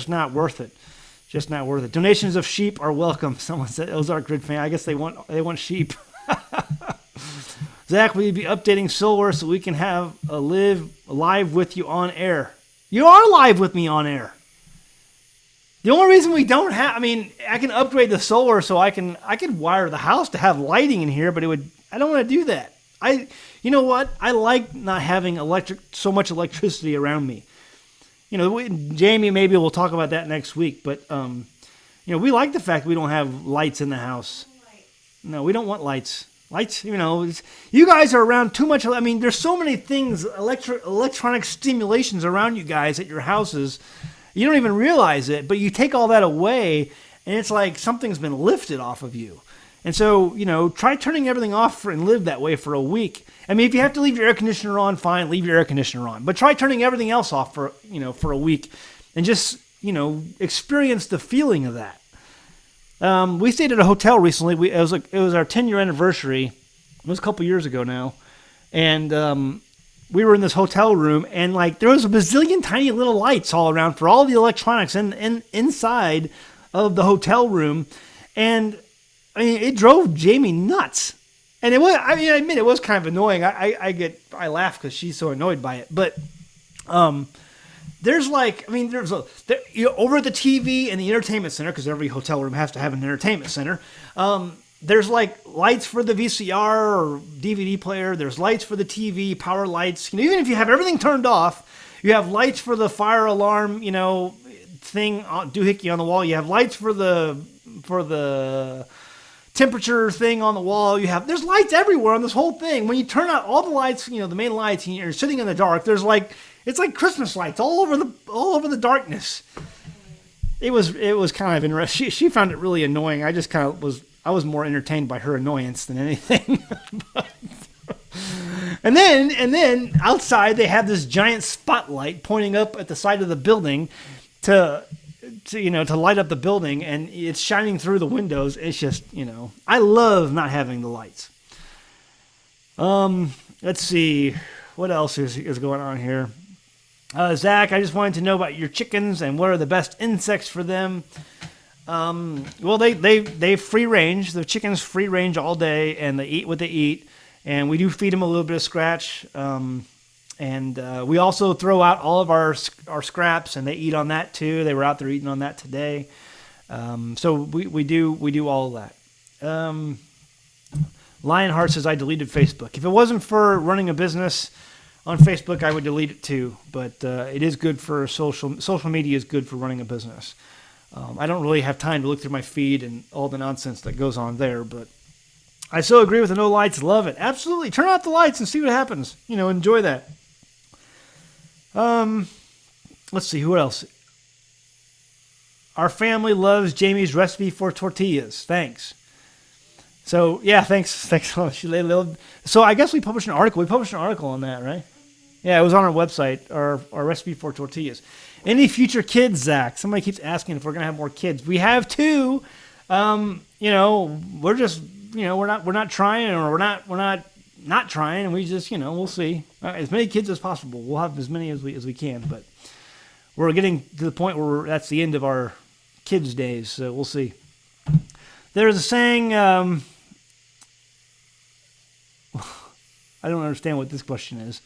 not worth it. Just not worth it. Donations of sheep are welcome. Someone said, Ozark Grid fan. I guess they want sheep. Zach, will you be updating Silver so we can have a live with you on air? You are live with me on air. The only reason we don't have, I can upgrade the solar so I can wire the house to have lighting in here, but I don't want to do that. You know what? I like not having so much electricity around me. Jamie, maybe we'll talk about that next week, but we like the fact we don't have lights in the house. No, we don't want lights. Lights, you guys are around too much. There's so many things, electronic stimulations around you guys at your houses. You don't even realize it, but you take all that away, and it's like something's been lifted off of you. And so, try turning everything off and live that way for a week. If you have to leave your air conditioner on, fine, leave your air conditioner on. But try turning everything else off for a week and just, experience the feeling of that. We stayed at a hotel recently. It was our 10-year anniversary. It was a couple years ago now. And we were in this hotel room, and there was a bazillion tiny little lights all around for all the electronics inside of the hotel room. And it drove Jamie nuts. And it was, I admit it was kind of annoying. I laugh because she's so annoyed by it. But there's over the TV and the entertainment center, because every hotel room has to have an entertainment center. There's lights for the VCR or DVD player. There's lights for the TV, power lights. Even if you have everything turned off, you have lights for the fire alarm, thing, doohickey on the wall. You have lights for the temperature thing on the wall. There's lights everywhere on this whole thing. When you turn out all the lights, the main lights, and you're sitting in the dark, there's it's like Christmas lights all over the darkness. It was kind of interesting. She found it really annoying. I was more entertained by her annoyance than anything. And then outside they have this giant spotlight pointing up at the side of the building to light up the building, and it's shining through the windows. It's just, I love not having the lights. Let's see. What else is going on here? Zach, I just wanted to know about your chickens and what are the best insects for them. Well, they free range. The chickens free range all day, and they eat what they eat. And we do feed them a little bit of scratch. And we also throw out all of our scraps, and they eat on that too. They were out there eating on that today. So we do all of that. Lionheart says I deleted Facebook. If it wasn't for running a business on Facebook, I would delete it too. But it is good for social media is good for running a business. I don't really have time to look through my feed and all the nonsense that goes on there, but I so agree with the no lights. Love it. Absolutely. Turn out the lights and see what happens. Enjoy that. Let's see. Who else? Our family loves Jamie's recipe for tortillas. Thanks. So, yeah, thanks so much. So I guess we published an article. We published an article on that, right? Yeah, it was on our website, our recipe for tortillas. Any future kids, Zach? Somebody keeps asking if we're going to have more kids. We have two. We're just, we're not trying, or we're not trying, and we just, we'll see. As many kids as possible. We'll have as many as we can, but we're getting to the point where that's the end of our kids' days, so we'll see. There's a saying, I don't understand what this question is.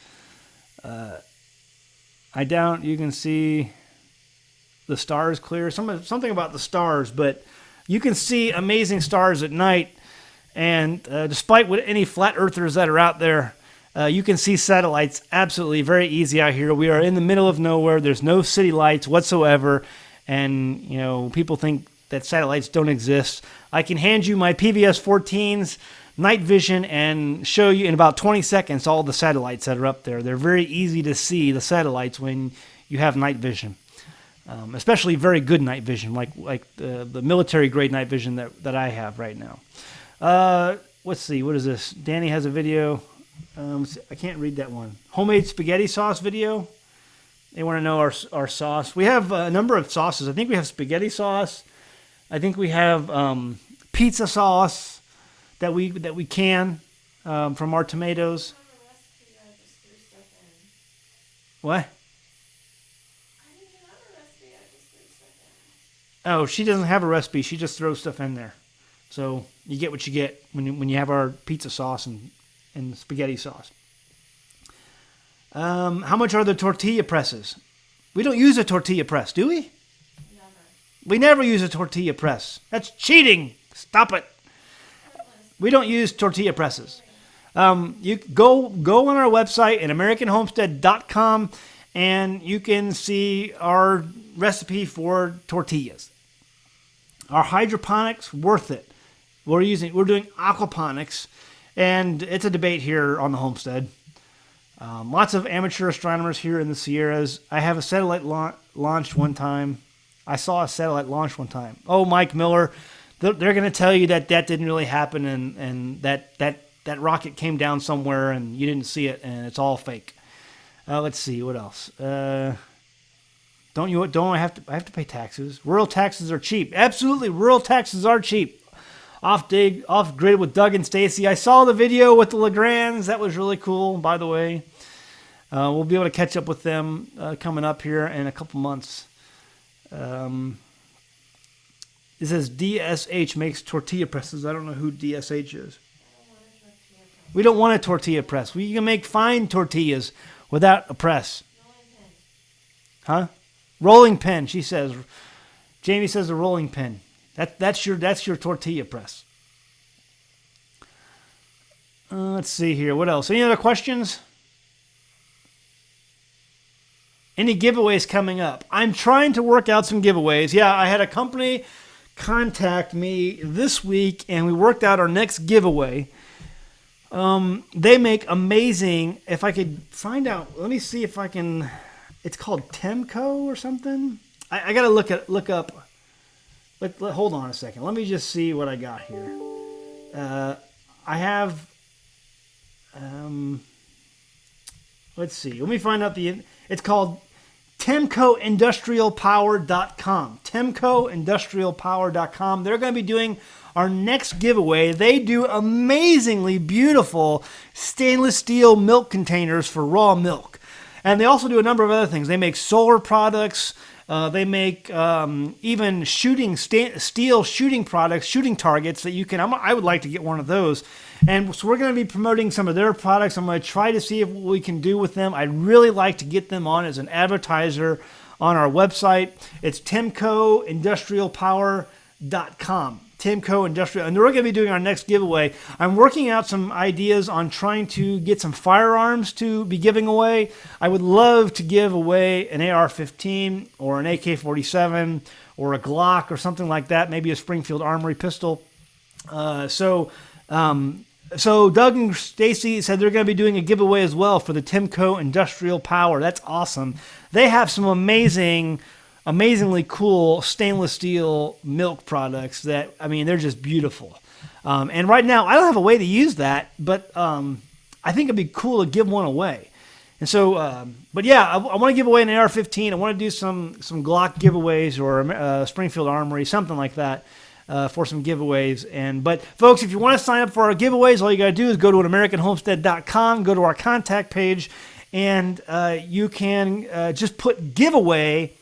I doubt you can see the stars clear. Something about the stars, but you can see amazing stars at night. And despite any flat earthers that are out there, you can see satellites absolutely very easy out here. We are in the middle of nowhere. There's no city lights whatsoever. And, people think that satellites don't exist. I can hand you my PVS 14's night vision and show you in about 20 seconds all the satellites that are up there. They're very easy to see, the satellites, when you have night vision. Especially very good night vision, like the military grade night vision that I have right now. Let's see, what is this? Danny has a video. I can't read that one. Homemade spaghetti sauce video. They want to know our sauce. We have a number of sauces. I think we have spaghetti sauce. I think we have pizza sauce that we can from our tomatoes. What? Oh, she doesn't have a recipe. She just throws stuff in there. So you get what you get when you have our pizza sauce and spaghetti sauce. How much are the tortilla presses? We don't use a tortilla press, do we? Never. We never use a tortilla press. That's cheating. Stop it. We don't use tortilla presses. You go on our website at AmericanHomestead.com and you can see our recipe for tortillas. Our hydroponics, worth it. We're doing aquaponics, and it's a debate here on the homestead. Lots of amateur astronomers here in the Sierras. I have a satellite launched one time. I saw a satellite launch one time. Oh, Mike Miller, they're going to tell you that didn't really happen, and that rocket came down somewhere and you didn't see it, and it's all fake. Let's see what else. Don't I have to pay taxes? Rural taxes are cheap. Absolutely, rural taxes are cheap. Off grid with Doug and Stacy. I saw the video with the Legrands. That was really cool, by the way. We'll be able to catch up with them coming up here in a couple months. It says DSH makes tortilla presses. I don't know who DSH is. We don't want a tortilla press. We can make fine tortillas without a press. Huh? Rolling pin, she says. Jamie says a rolling pin. That's your tortilla press. Let's see here. What else? Any other questions? Any giveaways coming up? I'm trying to work out some giveaways. Yeah, I had a company contact me this week, and we worked out our next giveaway. They make amazing. If I could find out, let me see if I can. It's called Temco or something. I gotta look up. Hold on a second. Let me just see what I got here. I have. Let's see. Let me find out it's called TemcoIndustrialPower.com. TemcoIndustrialPower.com. They're going to be doing our next giveaway. They do amazingly beautiful stainless steel milk containers for raw milk. And they also do a number of other things. They make solar products. They make even steel shooting products, shooting targets that you can. I would like to get one of those. And so we're going to be promoting some of their products. I'm going to try to see what we can do with them. I'd really like to get them on as an advertiser on our website. It's TemcoIndustrialPower.com. Temco Industrial, and we're going to be doing our next giveaway. I'm working out some ideas on trying to get some firearms to be giving away. I would love to give away an AR-15 or an AK-47 or a Glock or something like that, maybe a Springfield Armory pistol. So Doug and Stacy said they're going to be doing a giveaway as well for the Temco Industrial Power. That's awesome. They have some amazingly cool stainless steel milk products that, I mean, they're just beautiful. And right now, I don't have a way to use that, but I think it'd be cool to give one away. And so, but yeah, I want to give away an AR-15. I want to do some Glock giveaways or Springfield Armory, something like that, for some giveaways. But folks, if you want to sign up for our giveaways, all you got to do is go to AmericanHomestead.com, go to our contact page, and you can just put giveaway,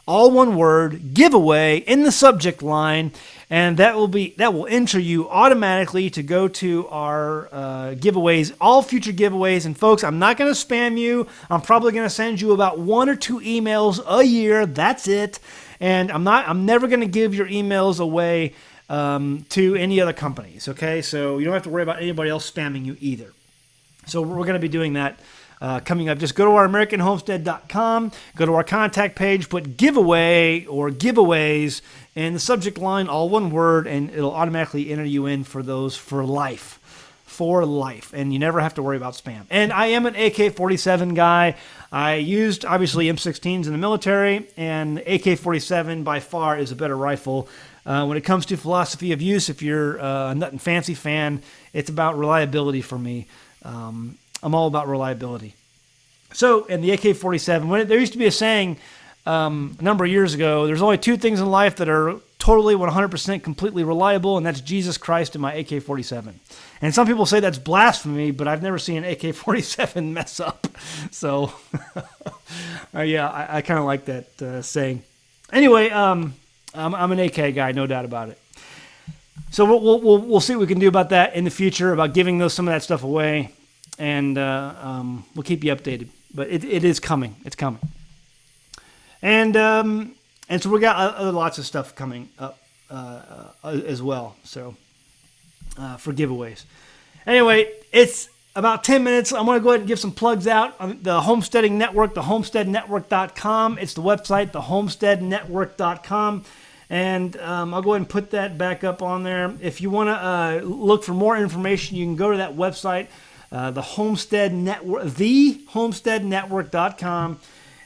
all one word, giveaway in the subject line, and that will enter you automatically to go to our giveaways, all future giveaways. And folks, I'm not going to spam you. I'm probably going to send you about 1 or 2 emails a year. That's it. And I'm never going to give your emails away to any other companies. Okay, so you don't have to worry about anybody else spamming you either. So we're going to be doing that. Coming up, just go to our AmericanHomestead.com, go to our contact page, put giveaway or giveaways in the subject line, all one word, and it'll automatically enter you in for those for life. For life. And you never have to worry about spam. And I am an AK-47 guy. I used, obviously, M16s in the military, and AK-47 by far is a better rifle. When it comes to philosophy of use, if you're a nut and fancy fan, it's about reliability for me. I'm all about reliability. So, in the AK-47, there used to be a saying a number of years ago, there's only 2 things in life that are totally 100% completely reliable, and that's Jesus Christ and my AK-47. And some people say that's blasphemy, but I've never seen an AK-47 mess up. So, yeah, I kind of like that saying. Anyway, I'm an AK guy, no doubt about it. So we'll see what we can do about that in the future, about giving some of that stuff away, and we'll keep you updated. But it is coming. It's coming. And so we got lots of stuff coming up as well. So for giveaways. Anyway, it's about 10 minutes. I'm going to go ahead and give some plugs out on the Homesteading Network, the homesteadnetwork.com. It's the website, the homesteadnetwork.com. And I'll go ahead and put that back up on there. If you want to look for more information, you can go to that website, the Homestead Network, thehomesteadnetwork.com.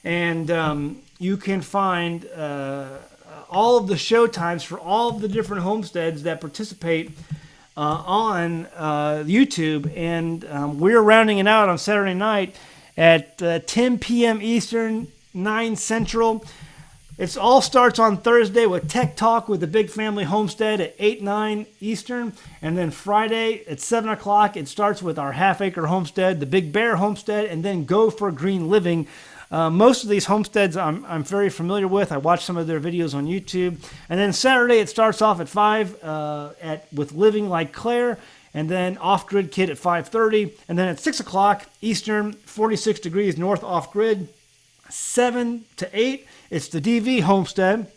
And you can find all of the show times for all of the different homesteads that participate on YouTube, and we're rounding it out on Saturday night at 10 p.m. Eastern, 9 Central. It all starts on Thursday with Tech Talk with the Big Family Homestead at 8, 9 Eastern, and then Friday at 7 o'clock it starts with our Half-Acre Homestead, the Big Bear Homestead, and then Go for Green Living. Most of these homesteads I'm very familiar with. I watch some of their videos on YouTube. And then Saturday it starts off at 5 with Living Like Claire, and then Off-Grid Kid at 5:30. And then at 6 o'clock Eastern, 46 degrees north off-grid, 7 to 8, it's the DV Homestead.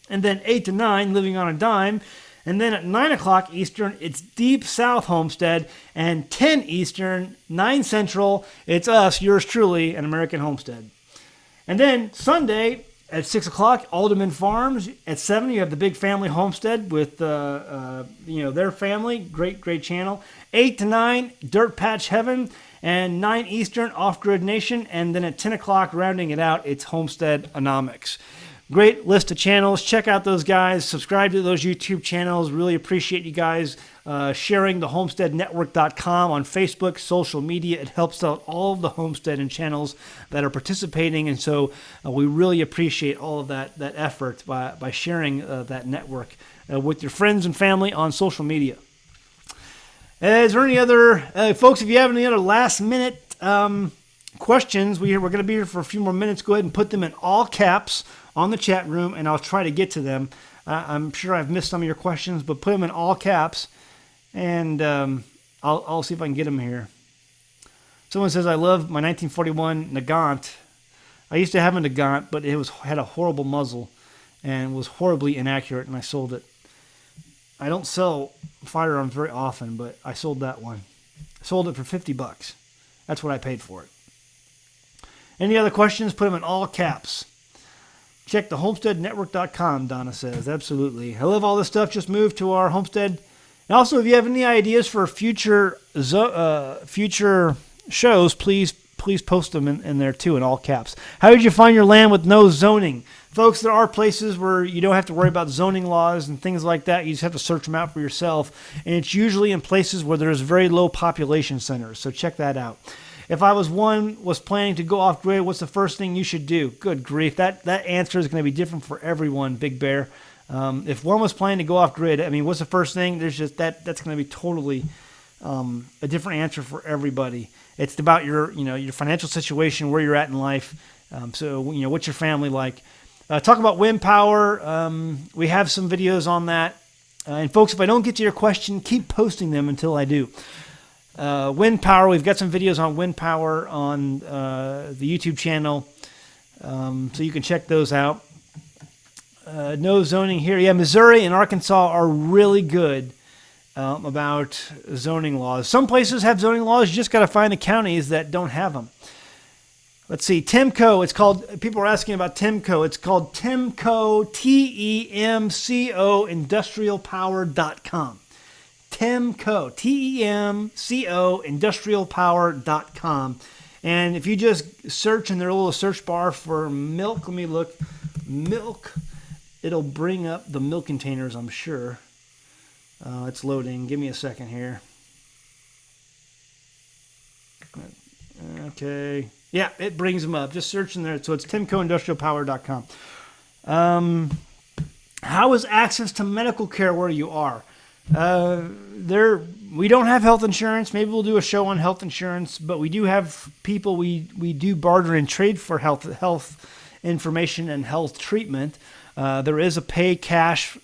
And then 8 to 9, Living on a Dime. And then at 9 o'clock Eastern, it's Deep South Homestead. And 10 Eastern, 9 Central, it's us, yours truly, an American Homestead. And then Sunday at 6 o'clock, Alderman Farms. At 7, you have the Big Family Homestead with their family. Great channel. 8 to 9, Dirt Patch Heaven. And 9 Eastern, Off-Grid Nation. And then at 10 o'clock, rounding it out, it's Homesteadonomics. Great list of channels. Check out those guys. Subscribe to those YouTube channels. Really appreciate you guys sharing the homesteadnetwork.com on Facebook, social media. It helps out all of the homestead and channels that are participating. And so we really appreciate all of that effort by sharing that network with your friends and family on social media. Is there any other, folks, if you have any other last minute questions, we're going to be here for a few more minutes. Go ahead and put them in all caps on the chat room, and I'll try to get to them. I'm sure I've missed some of your questions, but put them in all caps, and I'll see if I can get them here. Someone says, I love my 1941 Nagant. I used to have a Nagant, but it had a horrible muzzle and was horribly inaccurate, and I sold it. I don't sell firearms very often, but I sold that one. I sold it for $50. That's what I paid for it. Any other questions? Put them in all caps. Check the homesteadnetwork.com, Donna says. Absolutely. I love all this stuff. Just moved to our homestead. And also, if you have any ideas for future shows, please post them in there too, in all caps. How did you find your land with no zoning? Folks, there are places where you don't have to worry about zoning laws and things like that. You just have to search them out for yourself. And it's usually in places where there's very low population centers. So check that out. If I was planning to go off grid, what's the first thing you should do? Good grief. That answer is going to be different for everyone, Big Bear. If one was planning to go off grid, I mean, what's the first thing? There's just that's going to be totally a different answer for everybody. It's about your financial situation, where you're at in life. So what's your family like? Talk about wind power. We have some videos on that. And folks, if I don't get to your question, keep posting them until I do. Wind power, we've got some videos on wind power on the YouTube channel, so you can check those out. No zoning here. Yeah, Missouri and Arkansas are really good about zoning laws. Some places have zoning laws. You just got to find the counties that don't have them. Let's see, TEMCO. It's called, people are asking about TEMCO. It's called TEMCO, TEMCO, industrialpower.com. TEMCO, TEMCO, industrialpower.com. And if you just search in their little search bar for milk, let me look, milk, it'll bring up the milk containers, I'm sure. It's loading. Give me a second here. Okay. Yeah, it brings them up. Just search in there. So it's TEMCOindustrialpower.com. How is access to medical care where you are? We don't have health insurance. Maybe we'll do a show on health insurance, but we do have people we do barter and trade for health information and health treatment. There is a pay cash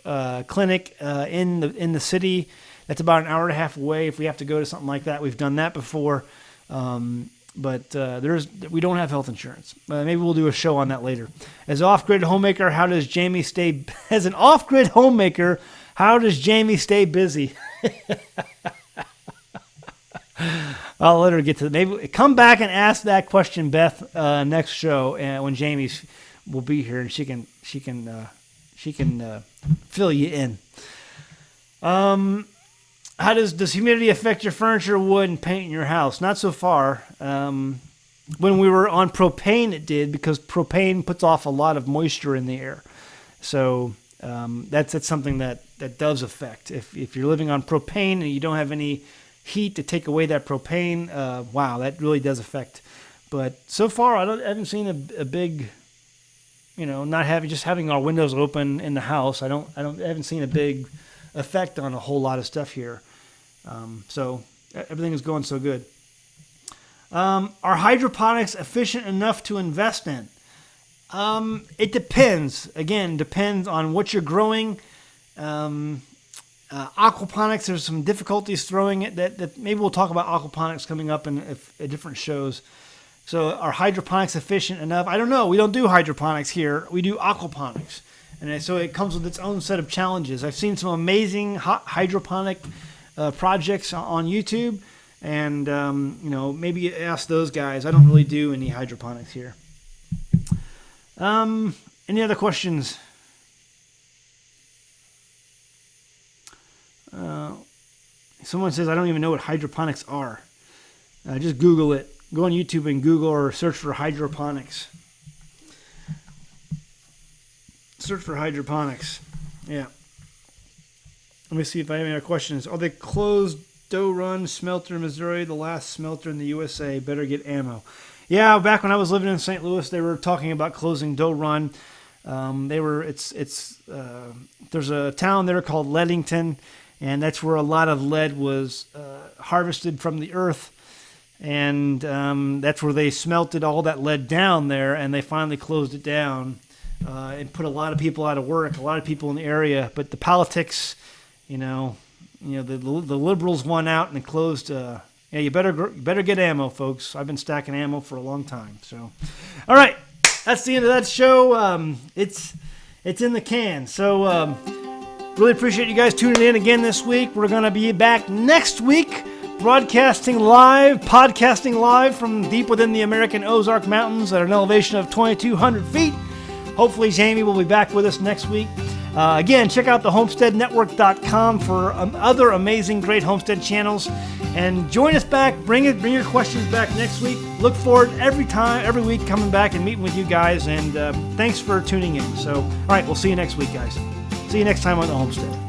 clinic in the city. That's about an hour and a half away. If we have to go to something like that, we've done that before. But we don't have health insurance. Maybe we'll do a show on that later. As an off-grid homemaker, how does Jamie stay busy? I'll let her get to maybe come back and ask that question, Beth, next show, and when Jamie will be here, and she can fill you in. How does humidity affect your furniture, wood, and paint in your house? Not so far. When we were on propane, it did, because propane puts off a lot of moisture in the air. So that's something that does affect. If you're living on propane and you don't have any heat to take away that propane, wow, that really does affect. But so far, I haven't seen a big, just having our windows open in the house. I haven't seen a big effect on a whole lot of stuff here. So everything is going so good. Are hydroponics efficient enough to invest in? It depends. Again, depends on what you're growing. Aquaponics, there's some difficulties throwing it. That maybe we'll talk about aquaponics coming up in different shows. So are hydroponics efficient enough? I don't know. We don't do hydroponics here. We do aquaponics. And so it comes with its own set of challenges. I've seen some amazing hydroponic projects on YouTube, and maybe ask those guys. I don't really do any hydroponics here. Any other questions? Someone says, I don't even know what hydroponics are. Just Google it. Go on YouTube and Google or search for hydroponics. Search for hydroponics. Yeah. Let me see if I have any other questions. Are they closed Doe Run smelter in Missouri, the last smelter in the USA? Better get ammo. Yeah, back when I was living in St. Louis, they were talking about closing Doe Run. There's a town there called Leadington, and that's where a lot of lead was harvested from the earth. And that's where they smelted all that lead down there, and they finally closed it down. And put a lot of people out of work, a lot of people in the area. But the politics, the liberals won out and closed. You better get ammo, folks. I've been stacking ammo for a long time. So, all right, that's the end of that show. It's in the can. So, really appreciate you guys tuning in again this week. We're gonna be back next week, podcasting live from deep within the American Ozark Mountains at an elevation of 2,200 feet. Hopefully, Jamie will be back with us next week. Again, check out the homesteadnetwork.com for other amazing, great homestead channels. And join us back. Bring your questions back next week. Look forward every week coming back and meeting with you guys. And thanks for tuning in. So, all right, we'll see you next week, guys. See you next time on The Homestead.